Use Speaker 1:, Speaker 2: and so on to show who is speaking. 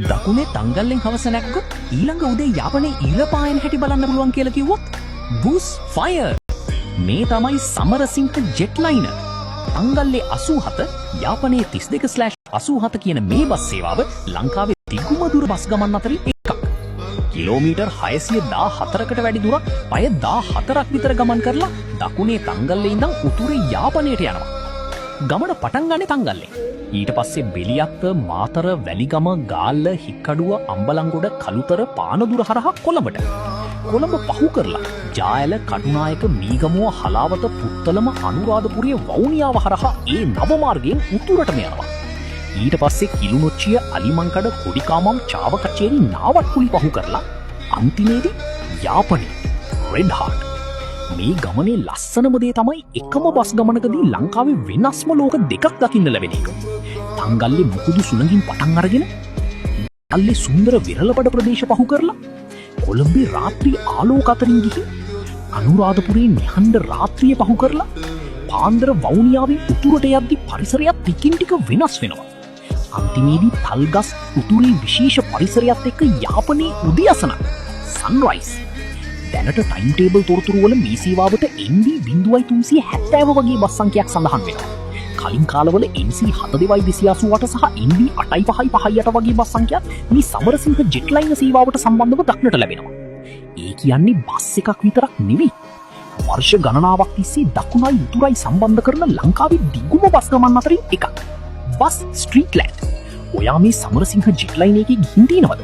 Speaker 1: දකුණේ තංගල්ලෙන් හවස නැග්ගොත් ඊළඟ උදේ යාපනයේ ඉර පායන හැටි බලන්න පුළුවන් කියලා කිව්වොත් බූස් ෆයර්. මේ තමයි සමරසිංහ ජෙට් ලයිනර්. තංගල්ලේ 87 යාපනයේ 32/87 කියන මේ බස් සේවාව ලංකාවේ දිගුම දුර බස් ගමන් අතරින් එකක්. කිලෝමීටර් 614කට වැඩි දුරක් පය 14ක් විතර ගමන් කරලා දකුණේ තංගල්ලේ ඉඳන් උතුරේ යාපනයට යනවා. ගමන පටන් ගන්නේ තංගල්ලේ. ඊට පස්සේ බෙලියත්ත, මාතර, වැලිගම, ගාල්ල, හික්කඩුව, අම්බලන්ගොඩ, කළුතර, පානදුර හරහා කොළඹට. කොළඹ පහු කරලා ජායල, කටුනායක, මීගමුව, හලාවත, පුත්තලම, අනුරාධපුරය, වවුනියාව හරහා ඒ නව මාර්ගයෙන් උතුරටම යනවා. ඊට පස්සේ කිලුනොච්චිය, අලිමංකඩ, කොඩිකාමම්, චාවකච්චේරි, නාවට්කුලි පහු කරලා අන්තිමේදී යාපනයේ රෙඩ් හාට්. මේ ගමනේ ලස්සනම දේ තමයි එකම බස් ගමනකදී ලංකාවේ වෙනස්ම ලෝක දෙකක් දකින්න ලැබෙන එක. තංගල්ලේ මුහුදු සුළඟින් පටන් අරගෙන අල්ලේ සුන්දර විරලපඩ ප්‍රදේශ පහු කරලා කොළඹේ රාත්‍රී ආලෝක අතරින් ගිහින් අනුරාධපුරේ නිහඬ රාත්‍රිය පහු කරලා පාන්දර වවුනියාවේ උතුරට යද්දි පරිසරයත් ටිකින් ටික වෙනස් වෙනවා. අන්තිමේදී තල්ගස් උතුරේ විශේෂ පරිසරයත් එක්ක යාපනයේ උදයසන සන්රයිස්. දැනට ටයිම් ටේබල් තොරතුරු වල මේ සේවාවට ND 0370 වගේ බස් සංඛ්‍යාවක් සඳහන් වෙනවා. කලින් කාලවල NC 7288 සහ ND 8558 වගේ බස් සංඛ්‍යාවක් මේ සමරසිංහ ජෙට් ලයිනර් සේවාවට සම්බන්ධව දක්නට ලැබෙනවා. ඒ කියන්නේ බස් එකක් විතරක් නෙවෙයි. වර්ෂ ගණනාවක් තිස්සේ දකුණයි උතුරයි සම්බන්ධ කරන ලංකාවේ දිගුම බස් ගමන් අතරින් එකක්. Bus street land. ඔයා මේ සමරසිංහ ජෙට් ලයිනර් එකේ ගිහින් තියෙනවද?